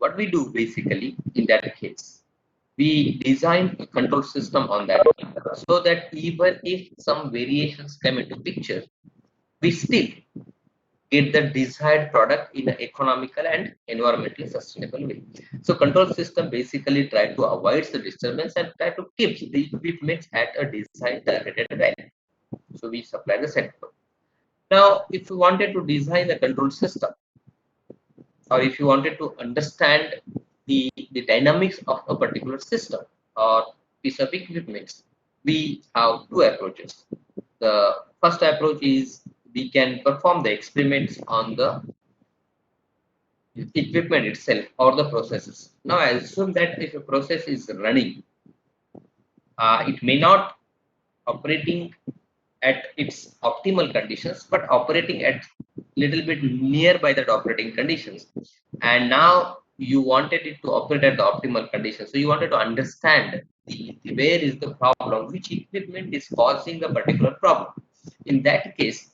what we do basically in that case, we design a control system on that so that even if some variations come into picture, we still get the desired product in an economical and environmentally sustainable way. So control system basically try to avoid the disturbance and try to keep the equipment at a desired targeted value. So we supply the set point. Now, if you wanted to design a control system, or if you wanted to understand the dynamics of a particular system or piece of equipment, we have two approaches. The first approach is we can perform the experiments on the equipment itself or the processes. Now, I assume that if a process is running, it may not operating at its optimal conditions, but operating at little bit nearby that operating conditions. And now you wanted it to operate at the optimal conditions. So you wanted to understand where is the problem, which equipment is causing the particular problem. In that case,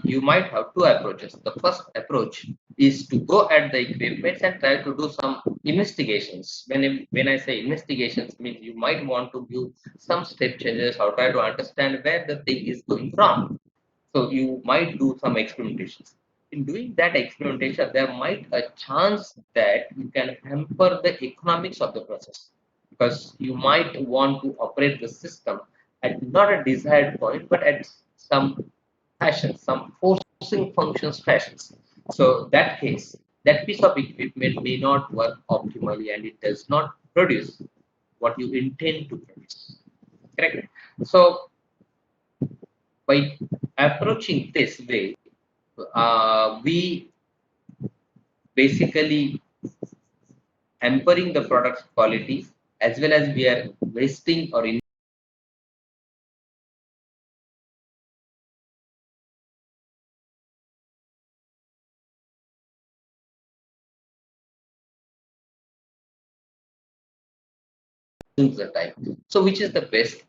you might have two approaches. The first approach is to go at the equipment and try to do some investigations. When I say investigations, means you might want to do some step changes or try to understand where the thing is going wrong. So you might do some experimentations. In doing that experimentation, there might a chance that you can hamper the economics of the process, because you might want to operate the system at not a desired point, but at some fashion, some forcing functions fashions. So that case, that piece of equipment may not work optimally and it does not produce what you intend to produce. Correct. So by approaching this way, we basically hampering the product's quality, as well as we are wasting or in the time. So which is the best?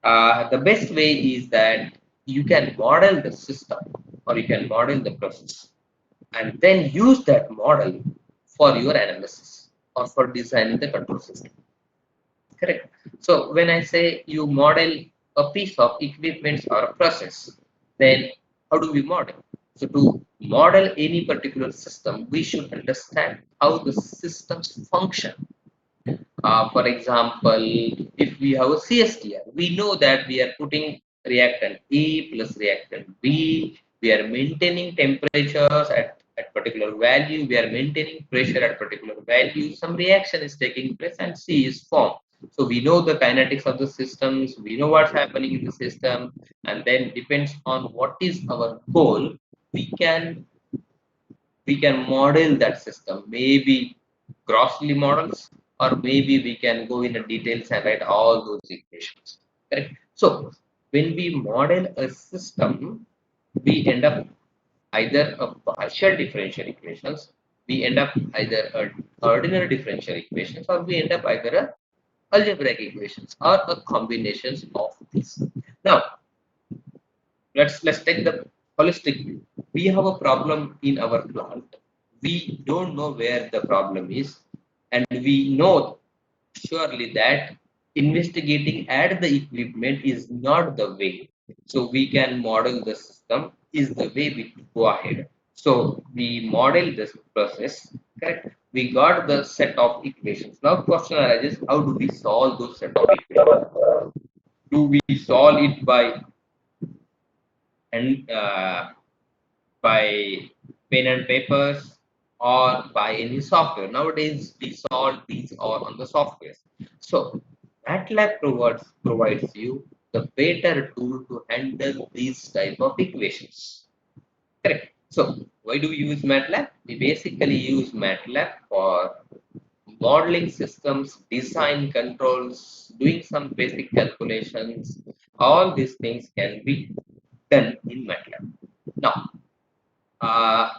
The best way is that you can model the system or you can model the process and then use that model for your analysis or for designing the control system. Correct. So when I say you model a piece of equipment or a process, then how do we model? So to model any particular system, we should understand how the systems function. For example, if we have a CSTR, we know that we are putting reactant A plus reactant B. We are maintaining temperatures at particular value. We are maintaining pressure at particular value. Some reaction is taking place and C is formed. So we know the kinetics of the systems. We know what's happening in the system, and then depends on what is our goal. We can model that system, maybe grossly models, or maybe we can go in the details and write all those equations. Correct. So when we model a system, we end up either a partial differential equations, we end up either a ordinary differential equations, or we end up either a algebraic equations or a combinations of these. Now let's take the holistic view. We have a problem in our plant. We don't know where the problem is, and we know surely that investigating at the equipment is not the way. So we can model the system is the way we go ahead. So we model this process. Correct. We got the set of equations. Now question arises, how do we solve those set of equations? Do we solve it and by pen and papers or by any software? Nowadays, we solve these all on the software. So Matlab provides you the better tool to handle these type of equations. Correct. So why do we use Matlab? We basically use Matlab for modeling systems, design controls, doing some basic calculations. All these things can be done in Matlab. Now, uh,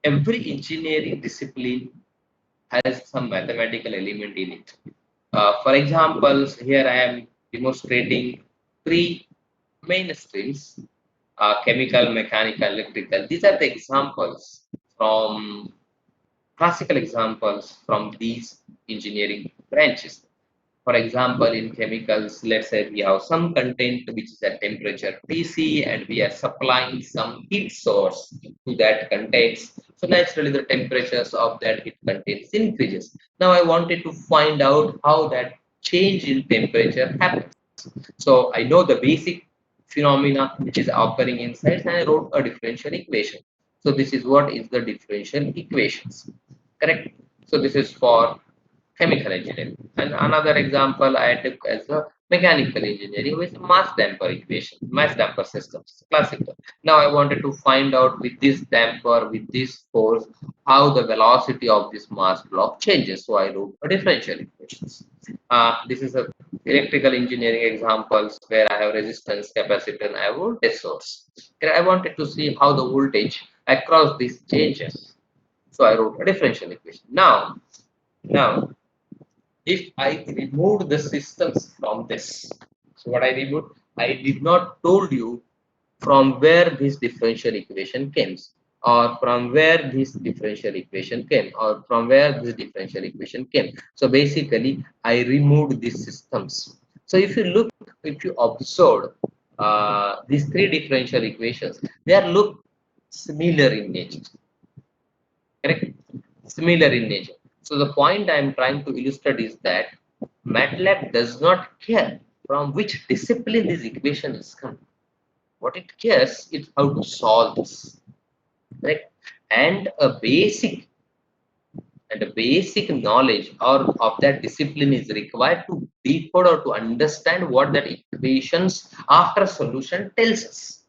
every engineering discipline has some mathematical element in it. For example, here I am demonstrating three main streams: chemical, mechanical, electrical. These are the examples from classical examples from these engineering branches. For example, in chemicals, let's say we have some content which is at temperature Tc and we are supplying some heat source to that contains. So naturally the temperatures of that heat contains increases. Now I wanted to find out how that change in temperature happens. So I know the basic phenomena which is occurring inside and I wrote a differential equation. So this is what is the differential equations. Correct. So this is for chemical engineering. And another example I took as a mechanical engineering with mass damper equation, mass damper systems, classical. Now I wanted to find out with this damper, with this force, how the velocity of this mass block changes. So I wrote a differential equations. This is a electrical engineering examples where I have resistance, capacitor, and I have voltage source. Okay, I wanted to see how the voltage across these changes. So I wrote a differential equation. Now if I remove the systems from this. So what I removed, I did not told you from where this differential equation came, or from where this differential equation came, or from where this differential equation came. So basically, I removed these systems. So if you look, if you observe these three differential equations, they are look similar in nature. Correct? Similar in nature. So the point I am trying to illustrate is that MATLAB does not care from which discipline this equation is coming. What it cares is how to solve this. Right? And a basic knowledge or of that discipline is required to decode or to understand what that equations after solution tells us.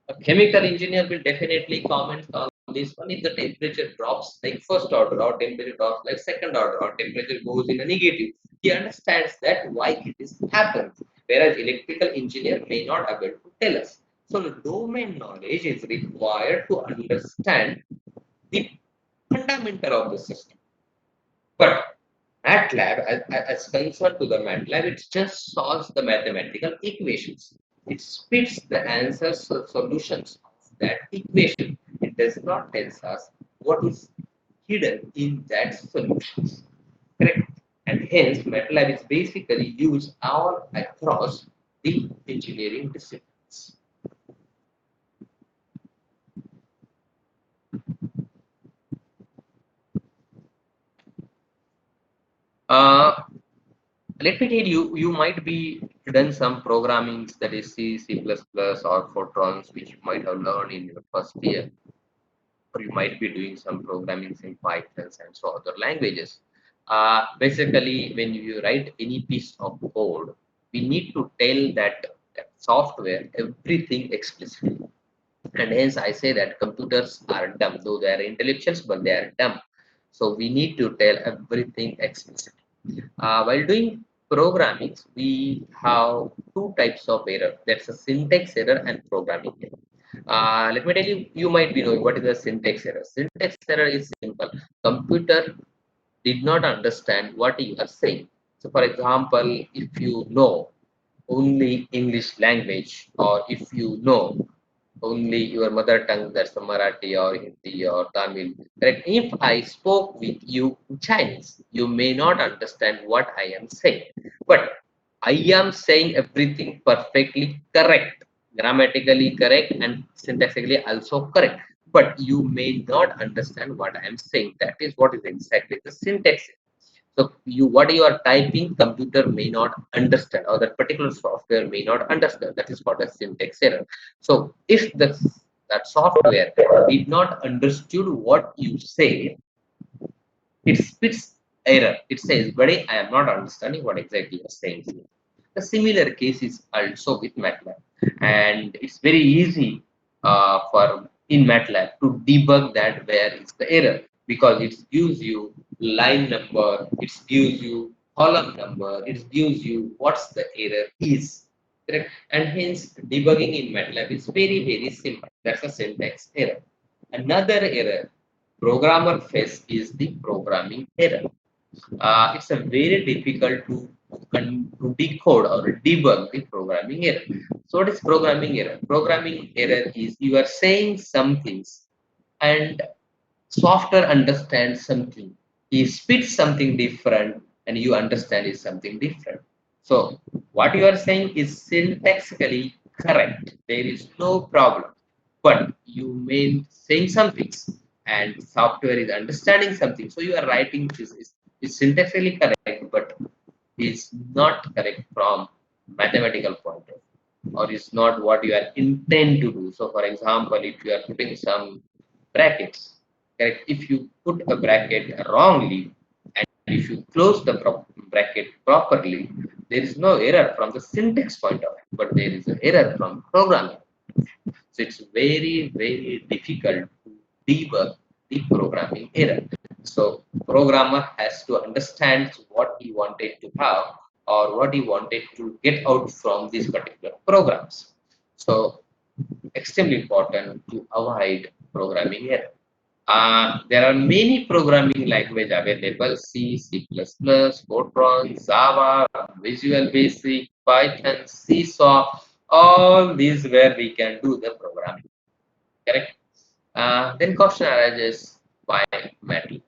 A chemical engineer will definitely comment on this one. If the temperature drops like first order or temperature drops like second order or temperature goes in a negative, he understands that why it is happened. Whereas electrical engineer may not able to tell us. So the domain knowledge is required to understand the fundamental of the system. But MATLAB, as concerned to the MATLAB, it just solves the mathematical equations. It spits the answers or solutions of that equation. It does not tell us what is hidden in that solution. Correct? And hence, MATLAB is basically used all across the engineering disciplines. Uh, Let me tell you, you might be done some programming that is C, C++, or Fortrons, which you might have learned in your first year, or you might be doing some programming in Python and so other languages. Basically, when you write any piece of code, we need to tell that software everything explicitly. And hence, I say that computers are dumb, though they are intellectuals, but they are dumb. So we need to tell everything explicitly. While doing programming, we have two types of error. That's a syntax error and programming error. Let me tell you, you might be knowing what is a syntax error. Syntax error is simple. Computer did not understand what you are saying. So, for example, if you know only English language, or if you know only your mother tongue, that's the Marathi or Hindi or Tamil. Correct? If I spoke with you in Chinese, you may not understand what I am saying. But I am saying everything perfectly correct, grammatically correct, and syntactically also correct. But you may not understand what I am saying. That is what is exactly the syntax. So what you are typing, computer may not understand, or that particular software may not understand. That is called a syntax error. So if that software did not understood what you say, it spits error. It says, buddy, I am not understanding what exactly you are saying here. The similar case is also with MATLAB. And it's very easy for in MATLAB to debug that where is the error, because it gives you line number, it gives you column number, it gives you what's the error is. Correct? And hence debugging in MATLAB is very, very simple. That's a syntax error. Another error programmer face is the programming error. It's a very difficult to decode or debug the programming error. So what is programming error? Programming error is you are saying some things and software understands something. He speaks something different and you understand is something different. So what you are saying is syntaxically correct. There is no problem. But you mean saying something and software is understanding something. So you are writing is syntaxically correct, but is not correct from mathematical point of view, or is not what you are intend to do. So for example, if you are putting some brackets, correct, if you put a bracket wrongly and if you close the bracket properly, there is no error from the syntax point of view, but there is an error from programming. So it's very difficult to debug the programming error. So programmer has to understand what he wanted to have or what he wanted to get out from these particular programs. So extremely important to avoid programming error. There are many programming language available: C, C++, Fortran, Java, Visual Basic, Python, Seesaw. All these where we can do the programming. Correct. Then question arises, why Matlab?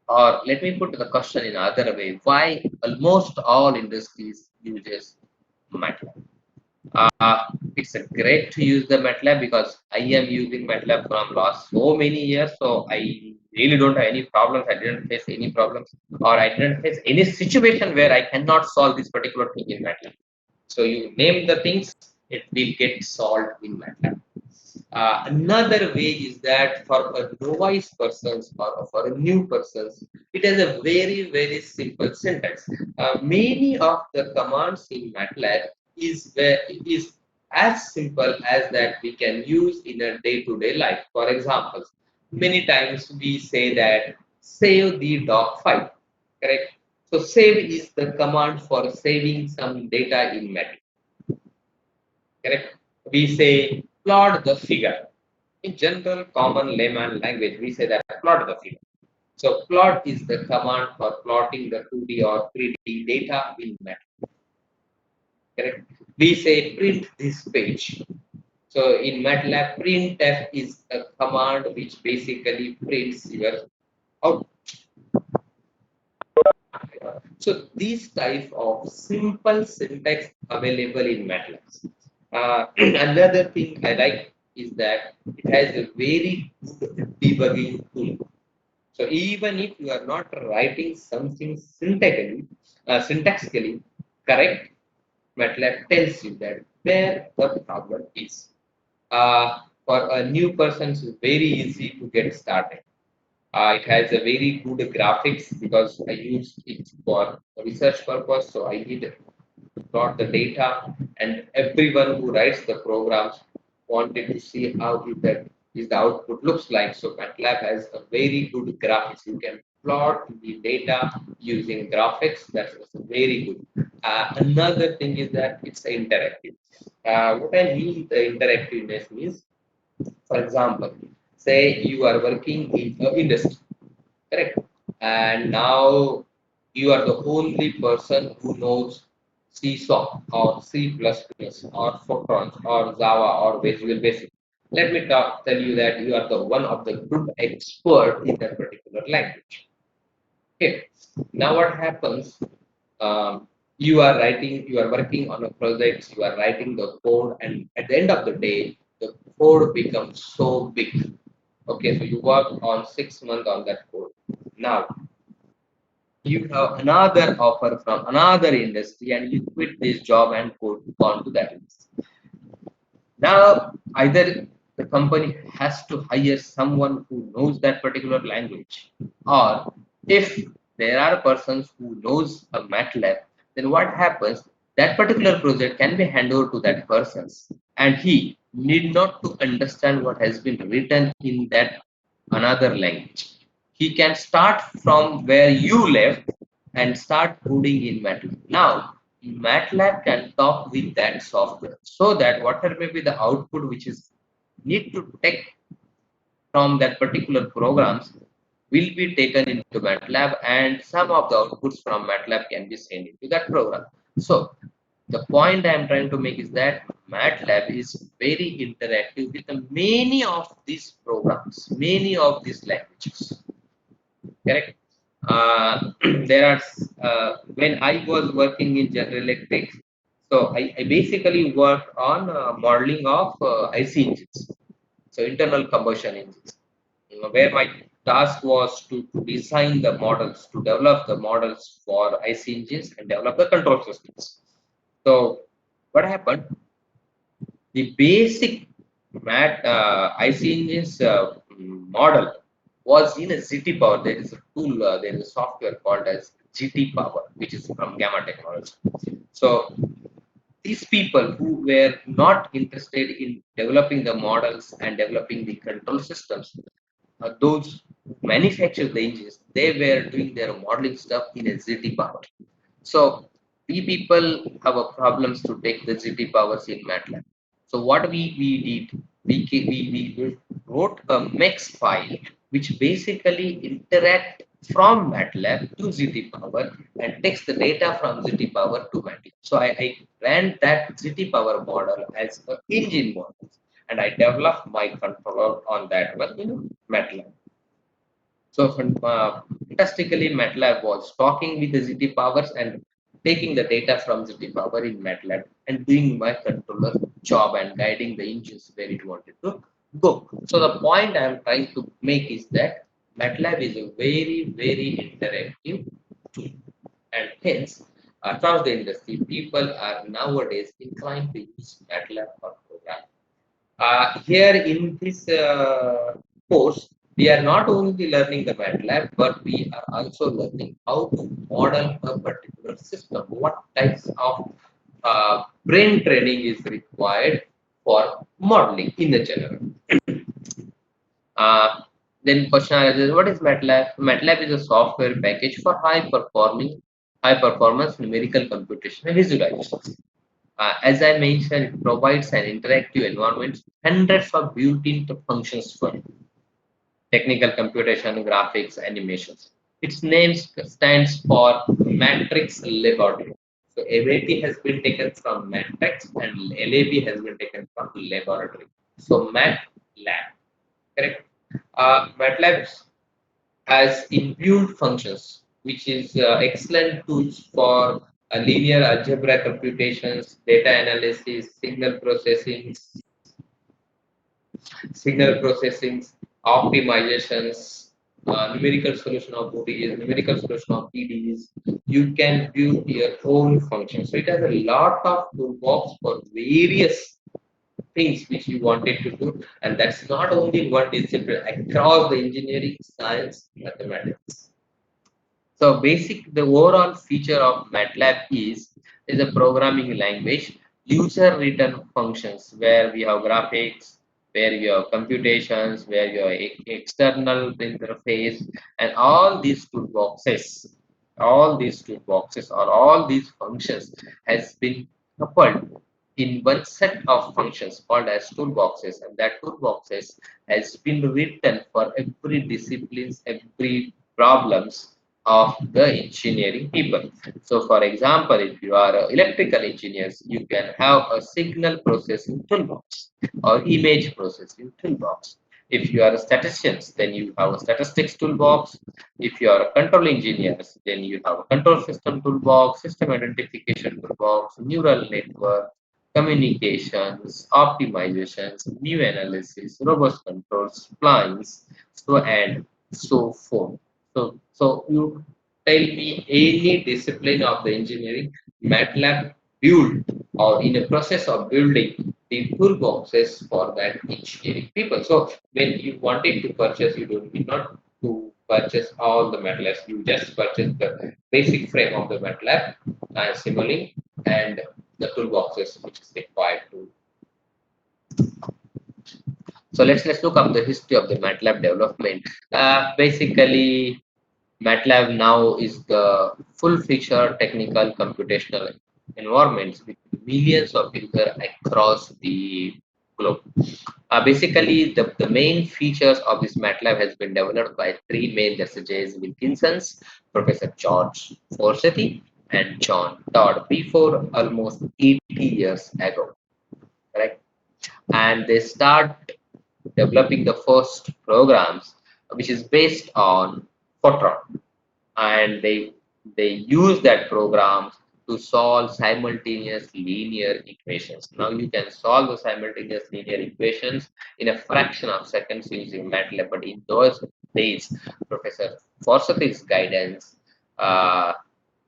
Or let me put the question in other way: why almost all industries uses Matlab? Uh, it's a great to use the Matlab because I am using Matlab from last so many years, so I really don't have any problems. I didn't face any problems, or I didn't face any situation where I cannot solve this particular thing in Matlab. So you name the things, it will get solved in Matlab. Another way is that for a novice persons or for a new persons, it has a very simple syntax. Many of the commands in Matlab is as simple as that we can use in a day-to-day life. For example, many times we say that save the doc file, correct? So save is the command for saving some data in Matlab, correct? We say plot the figure. In general, common layman language, we say that plot the figure. So plot is the command for plotting the 2D or 3D data in MATLAB. Correct? We say print this page. So in MATLAB, printf is a command which basically prints your output. So these type of simple syntax available in MATLAB. Another thing I like is that it has a very good debugging tool. So even if you are not writing something syntaxically correct, MATLAB tells you that where the problem is. For a new person, it's very easy to get started. It has a very good graphics because I use it for research purpose. So I did plot the data, and everyone who writes the programs wanted to see how is the output looks like. So MATLAB has a very good graphics. You can plot the data using graphics. That's very good. Another thing is that it's interactive. What I mean the interactiveness means, for example, say you are working in an industry, correct? And now you are the only person who knows Seesaw or C++ or Fortran or Java or Visual Basic. Let me tell you that you are the one of the good expert in that particular language. Okay. Now what happens? You are working on a project, you are writing the code, and at the end of the day, the code becomes so big. Okay, so you work on 6 months on that code. Now you have another offer from another industry and you quit this job and go on to that industry. Now either the company has to hire someone who knows that particular language, or if there are persons who knows a MATLAB, then what happens, that particular project can be handed over to that persons and he need not to understand what has been written in that another language. He can start from where you left and start coding in MATLAB. Now, MATLAB can talk with that software so that whatever may be the output which is need to take from that particular programs will be taken into MATLAB, and some of the outputs from MATLAB can be sent into that program. So the point I am trying to make is that MATLAB is very interactive with many of these programs, many of these languages. Correct. There are when I was working in General Electric, so I basically worked on modeling of IC engines, so internal combustion engines, where my task was to design the models, to develop the models for IC engines and develop the control systems. So what happened? The basic IC engines model was in a GT Power. There is a tool, there is a software called as GT Power, which is from Gamma Technology. So these people who were not interested in developing the models and developing the control systems, those who manufacture the engines, they were doing their modeling stuff in a ZT Power. So we people have a problems to take the GT powers in MATLAB. So what we did, we wrote a MEX file which basically interact from MATLAB to GT power and takes the data from GT power to MATLAB. So I ran that GT power model as an engine model and I developed my controller on that one in MATLAB. So fantastically, MATLAB was talking with the ZT powers and taking the data from ZT power in MATLAB and doing my controller job and guiding the engines where it wanted to go. So the point I am trying to make is that MATLAB is a very interactive tool, and hence across the industry, people are nowadays inclined to use MATLAB for programming. Here in this course, we are not only learning the MATLAB, but we are also learning how to model a particular system. What types of brain training is required for modeling in the general. Uh, then question arises, what is MATLAB? MATLAB is a software package for high performance numerical computation and visualization. As I mentioned, it provides an interactive environment, hundreds of built-in functions for technical computation, graphics, animations. Its name stands for Matrix Laboratory. So MAT has been taken from Matrix and LAB has been taken from Laboratory. So MATLAB, correct? MATLAB has inbuilt functions, which is excellent tools for linear algebra computations, data analysis, signal processing, optimizations, numerical solution of ODEs, numerical solution of PDEs. You can build your own function. So it has a lot of toolbox for various things which you wanted to do, and that's not only one discipline across the engineering, science, mathematics. So basic, the overall feature of MATLAB is a programming language, user written functions where we have graphics, where you have computations, where you have external interface, and all these toolboxes or all these functions has been coupled in one set of functions called as toolboxes, and that toolboxes has been written for every disciplines, every problems of the engineering people. So, for example, if you are electrical engineers, you can have a signal processing toolbox or image processing toolbox. If you are statisticians, then you have a statistics toolbox. If you are a control engineers, then you have a control system toolbox, system identification toolbox, neural network, communications, optimizations, new analysis, robust controls, splines, so and so forth. So you tell me any discipline of the engineering, MATLAB build or in a process of building the toolboxes for that engineering people. So when you wanted to purchase, you don't need not to purchase all the MATLABs. You just purchase the basic frame of the MATLAB, Simulink, and the toolboxes which is required to. So let's look up the history of the MATLAB development. Basically, MATLAB now is the full-feature technical computational environments with millions of users across the globe. Basically, the main features of this MATLAB has been developed by three main researchers, Wilkinsons, Professor George Forsythe, and John Todd before almost 80 years ago. correct? And they start developing the first programs which is based on Fortran, and they use that program to solve simultaneous linear equations. Now you can solve the simultaneous linear equations in a fraction of seconds using Matlab, but in those days, Professor Forsyth's guidance, uh,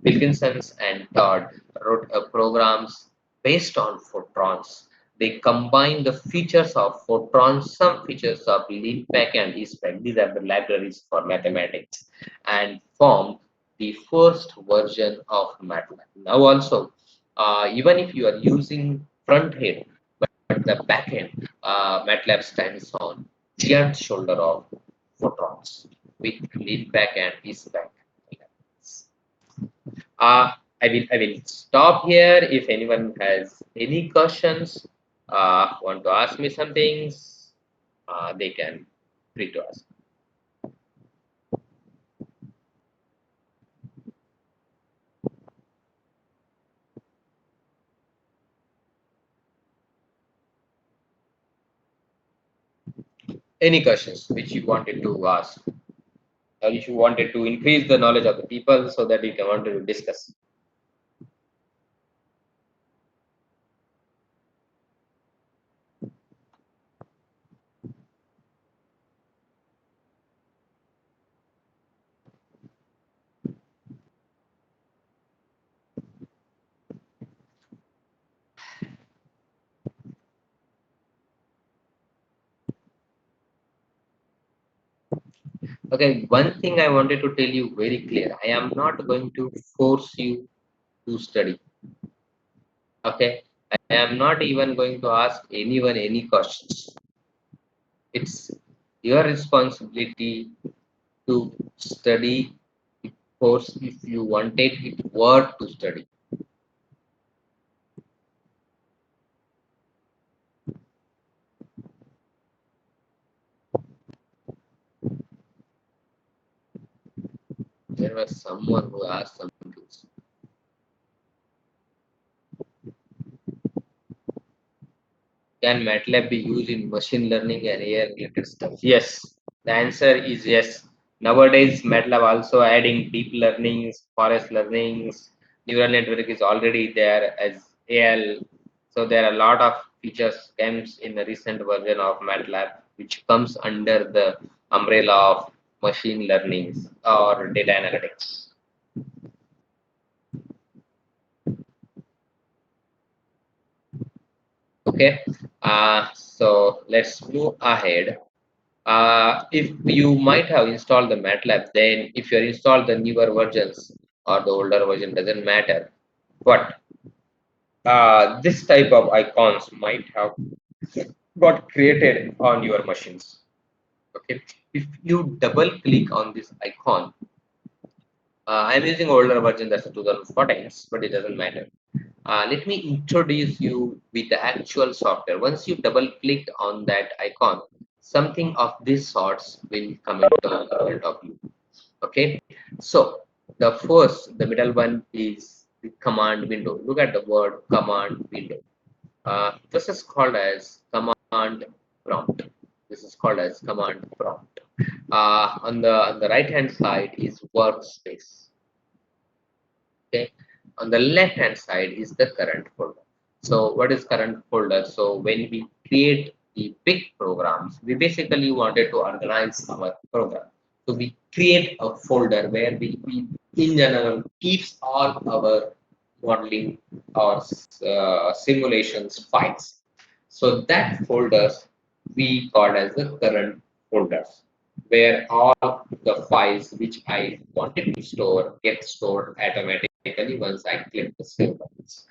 Wilkinson's and Todd wrote programs based on photons. They combine the features of photons, some features of LeanPack and ESPEC. These are the libraries for mathematics, and formed the first version of Matlab. Now also, even if you are using front end, but the back end, Matlab stands on giant shoulder of photons with LeanPack and ESPEC. Uh, I will stop here. If anyone has any questions, want to ask me some things, they can free to ask. Any questions which you wanted to ask, or if you wanted to increase the knowledge of the people so that you can wanted to discuss. Okay, one thing I wanted to tell you very clear. I am not going to force you to study. Okay, I am not even going to ask anyone any questions. It's your responsibility to study the course if you wanted it were to study. There was someone who asked something. Can MATLAB be used in machine learning and AI related stuff? Yes. The answer is yes. Nowadays, MATLAB also adding deep learnings, forest learnings, neural network is already there as AL. So there are a lot of features comes in the recent version of MATLAB, which comes under the umbrella of machine learning or data analytics. Okay. So let's move ahead. If you might have installed the MATLAB, then if you installed the newer versions or the older version doesn't matter. But this type of icons might have got created on your machines. Okay, if you double click on this icon, I'm using older version that's a 2014, but it doesn't matter. Let me introduce you with the actual software. Once you double click on that icon, something of this sorts will come into front of you. Okay, so the middle one is the command window. Look at the word command window. This is called as command prompt. This is called as command prompt. On the right hand side is workspace. Okay, on the left hand side is the current folder. So what is current folder? So when we create the big programs, we basically wanted to organize our program, so we create a folder where we in general keeps all our modeling or simulations files. So that folders we call as the current folders, where all the files which I wanted to store get stored automatically once I click the save buttons.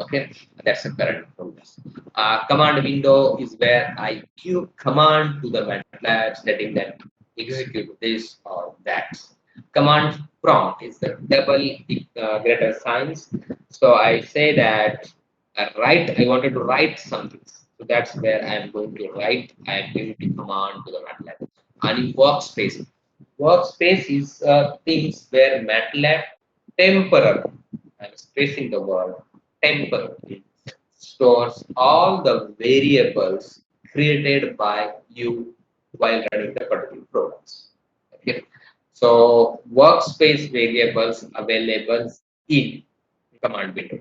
Okay, that's the current progress. Command window is where I give command to the MATLAB stating that execute this or that. Command prompt is the double greater signs. So I say that write, I wanted to write something. So that's where I am going to write. I am going to command to the MATLAB. And in workspace, workspace is things where MATLAB temporarily, I'm stressing the word temporarily, stores all the variables created by you while running the particular programs. Okay. So workspace variables available in command window.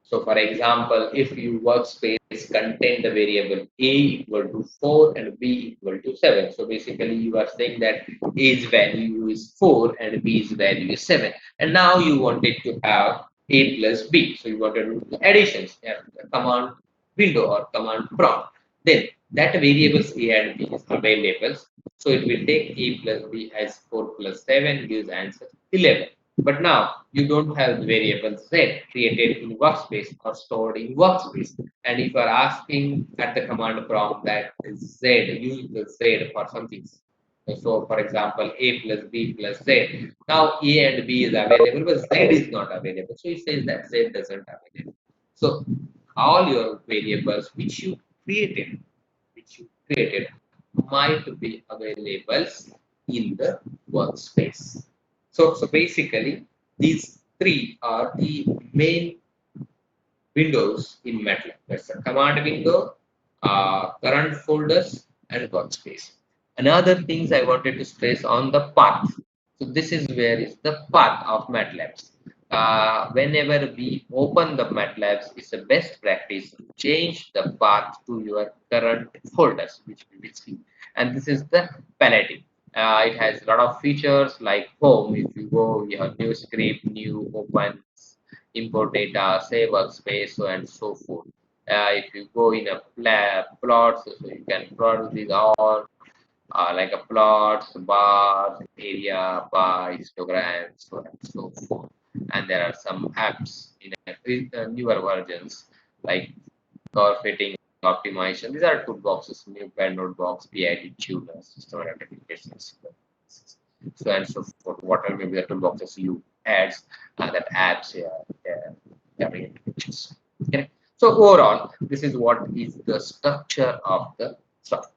So for example, if your workspace contain the variable a equal to 4 and b equal to 7. So basically you are saying that a's value is 4 and b's value is 7. And now you wanted to have a plus b. So you wanted to do additions, yeah, command window or command prompt. Then that variables a and b is available. So it will take a plus b as 4 plus 7 gives answer 11. But now you don't have the variable z created in workspace or stored in workspace. And if you are asking at the command prompt that z, use the z for something. So for example, a plus b plus z. Now a and b is available, but z is not available. So it says that z doesn't available. So all your variables which you created might be available in the workspace. So basically, these three are the main windows in Matlab. That's a command window, current folders, and workspace. Another things I wanted to stress on the path. So this is where is the path of Matlab. Whenever we open the Matlabs, it's a best practice to change the path to your current folders, which we will see. And this is the palette. It has a lot of features like home. If you go, you have new script, new open, import data, save workspace, so and so forth. If you go in a plot, so you can plot these all like a plots, bars, area, bar, histograms, so and so forth. And there are some apps in newer versions like core fitting optimization. These are toolboxes, new pad node box, PID tuner, system identifications, so and so forth. Whatever maybe the toolboxes you add that apps coming into pictures. Okay. So overall, this is what is the structure of the software.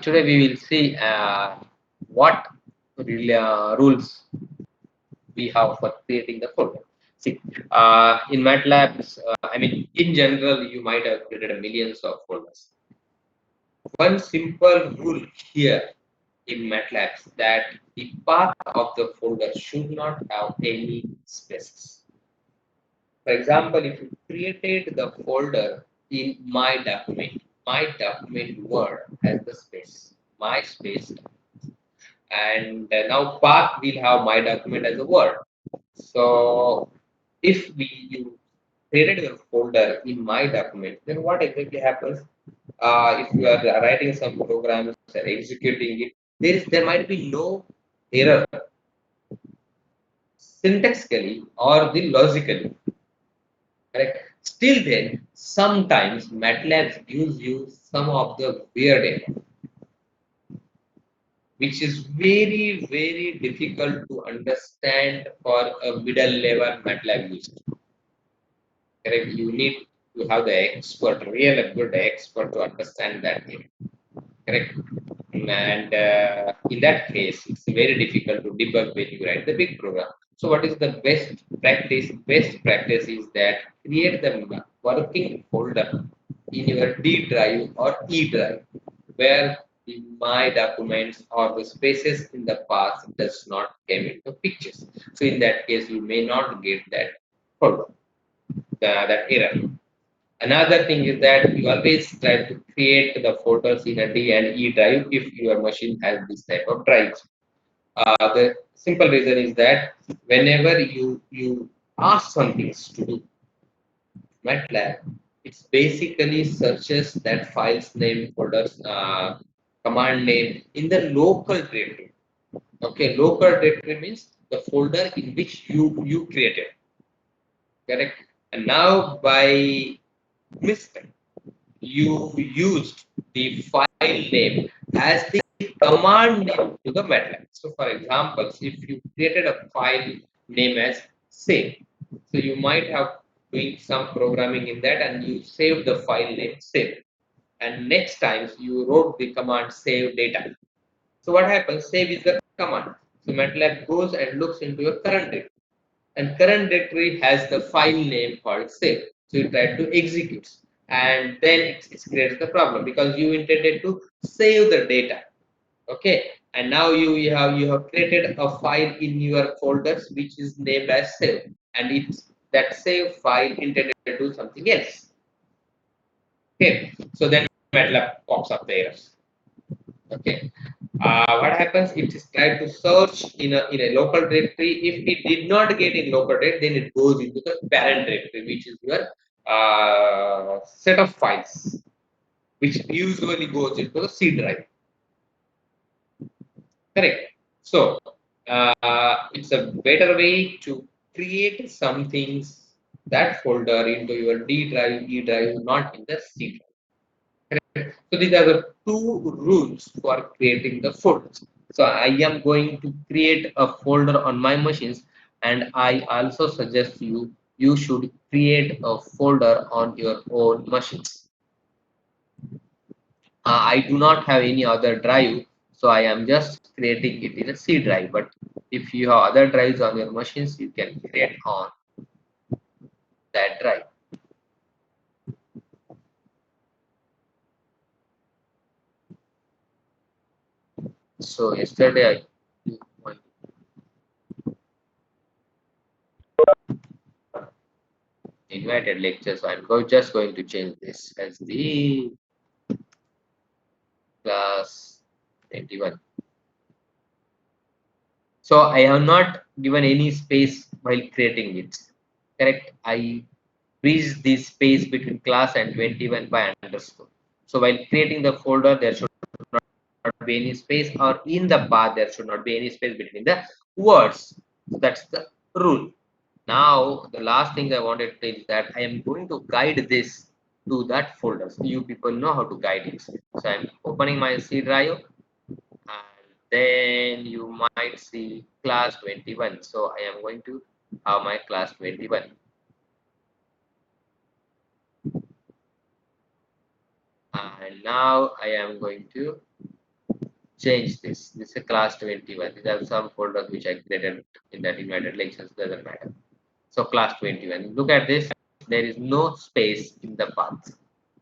Today we will see what rules we have for creating the folder. See, in MATLAB, I mean, in general, you might have created millions of folders. One simple rule here in MATLAB is that the path of the folder should not have any spaces. For example, if you created the folder in my document word has the space, my space, and now path will have my document as a word. So if you created a folder in my document, then what exactly happens? If you are writing some programs and executing it, there might be no error syntaxically or the logically. Correct. Still then, sometimes MATLAB gives you some of the weird error, which is very, very difficult to understand for a middle level MATLAB user. Correct. You need to have the expert, real good expert to understand that error. Correct. And in that case, it's very difficult to debug when you write the big program. So what is the best practice? Best practice is that create the working folder in your D drive or E drive where the my documents or the spaces in the path does not come into pictures. So in that case, you may not get that folder, that error. Another thing is that you always try to create the folders in a D and E drive if your machine has this type of drives. The simple reason is that whenever you ask something to do MATLAB, it's basically searches that file's name, folders, command name in the local directory. Okay, local directory means the folder in which you created. Correct. And now by mistake you used the file name as the command name to the MATLAB. So for example, if you created a file name as save, so you might have doing some programming in that and you save the file name save. and next time you wrote the command save data. So what happens? Save is the command. So Matlab goes and looks into your current directory, and current directory has the file name called save. So you try to execute, and then it creates the problem because you intended to save the data. Okay, and now you have created a file in your folders which is named as save, and it's that save file intended to do something else. Okay, so then MATLAB pops up the errors. Okay, what happens? It is trying to search in a local directory. If it did not get in local directory, then it goes into the parent directory, which is your set of files, which usually goes into the C drive. Correct. So it's a better way to create some things that folder into your D drive, E drive, not in the C drive. So these are the two rules for creating the folders. So I am going to create a folder on my machines, and I also suggest you should create a folder on your own machines. I do not have any other drive, so I am just creating it in a C drive. But if you have other drives on your machines, you can create on that drive. So yesterday I invited lecture, so just going to change this as the class 21. So I have not given any space while creating it. Correct? I bridge this space between class and 21 by underscore. So while creating the folder, there should not be any space, or in the path there should not be any space between the words. So that's the rule. Now the last thing I wanted to tell is that I am going to guide this to that folder. So you people know how to guide it. So I'm opening my C drive, and then you might see class 21. So I am going to have my class 21, and now I am going to change this. This is a class 21. These are some folders which I created in that invited lectures, doesn't matter. So class 21, look at this. There is no space in the path.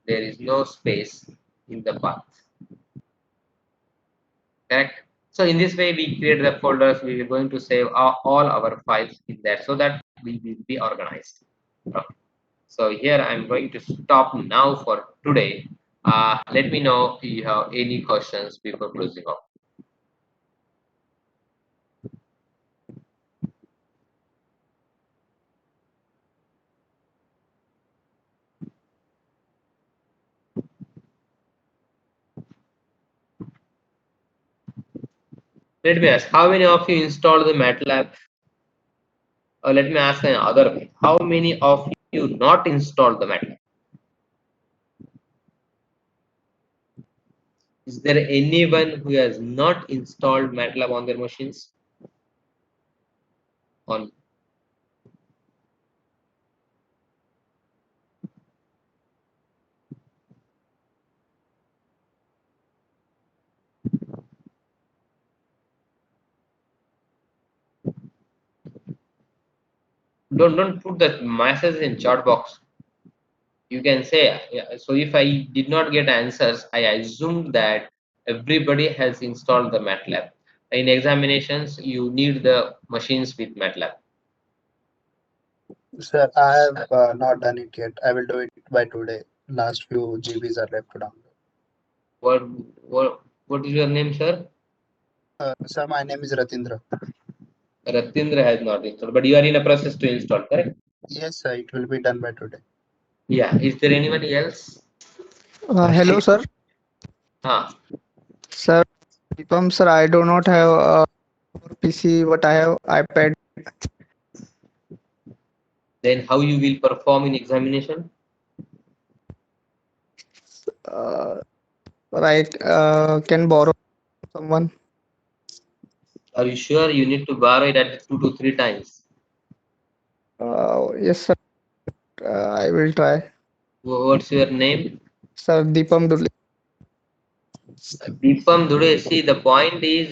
There is no space in the path. Correct. So in this way, we create the folders. We are going to save all our files in there so that we will be organized. Okay. So here I'm going to stop now for today. Let me know if you have any questions before closing off. Let me ask, how many of you installed the Matlab? Or let me ask another way. How many of you not installed the Matlab? Is there anyone who has not installed Matlab on their machines? On don't put that message in chat box. You can say, yeah, so if I did not get answers, I assumed that everybody has installed the Matlab. In examinations, you need the machines with Matlab. Sir, I have not done it yet. I will do it by today. Last few GBs are left to download. what what is your name, sir? Sir, my name is Ratindra. Ratindra has not installed, but you are in a process to install, correct? Yes, sir, it will be done by today. Yeah, is there anyone else? Hello, sir. Ah, Sir, Deepam, sir, I do not have a PC, but I have iPad. then how you will perform in examination? Uh, right, can borrow someone. Are you sure you need to borrow it at 2 to 3 times? Yes, sir. I will try. What's your name? Sir, Deepam Dule. Deepam Dure, see, the point is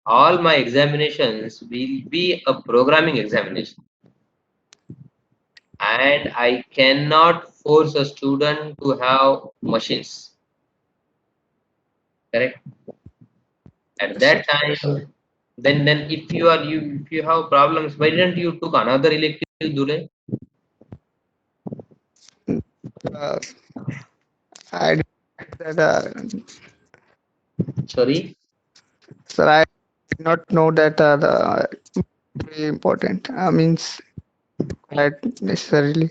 all my examinations will be a programming examination, and I cannot force a student to have machines. Correct? At Yes, sir. that time, then if you have problems, why didn't you took another elective, Dule? Uh, I did that. Sorry, Sir, I did not know that very important. Means that necessarily.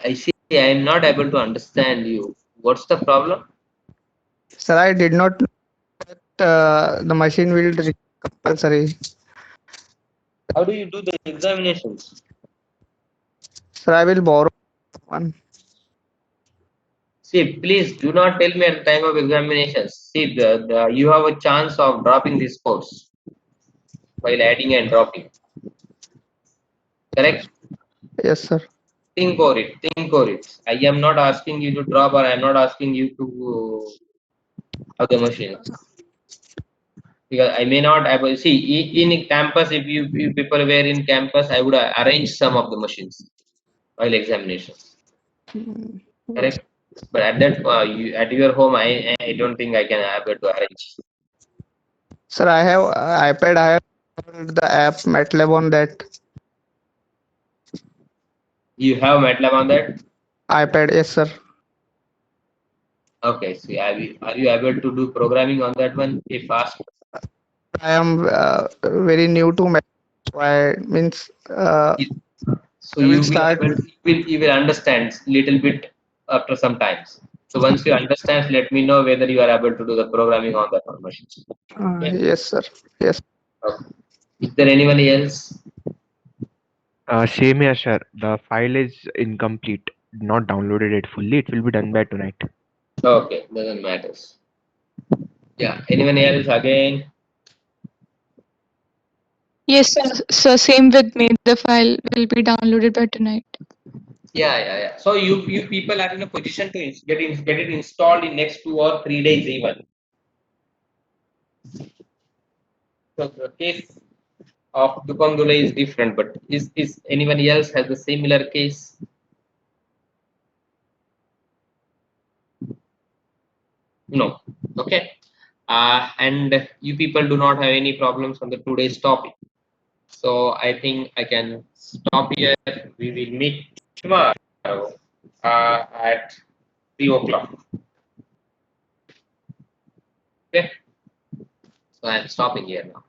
I see. I am not able to understand you. What's the problem? Sir, I did not know that the machine will be compulsory. How do you do the examinations? Sir, I will borrow one. See, please do not tell me at the time of examinations. See, you have a chance of dropping this course while adding and dropping. Correct? Yes, sir. Think over it. Think over it. I am not asking you to drop, or I am not asking you to have the machine. Because I may not able see in campus. If people were in campus, I would arrange some of the machines while examinations. Mm, yes. Correct? But at that at your home, I don't think I can able to arrange. Sir, I have iPad. I have installed the app Matlab on that You have MATLAB on that? iPad. Yes, sir. Okay, so are you able to do programming on that one if asked? I am very new to Matlab. So I means It- So I you will will start. able you will understand little bit after some times. So once you understand, let me know whether you are able to do the programming on that one machine. Okay. Yes, sir. Yes. Okay. Is there anyone else? Same here, sir. The file is incomplete, not downloaded it fully. It will be done by tonight. Okay, doesn't matter. Yeah. Anyone else again? Yes, sir. So same with me. The file will be downloaded by tonight. Yeah. So you people are in a position to get it installed in next 2 or 3 days even. So the case of Dupangula is different, but is anyone else has the similar case? No. Okay. And you people do not have any problems on the today's topic. So I think I can stop here. We will meet tomorrow at 3 o'clock. Okay. So I'm stopping here now.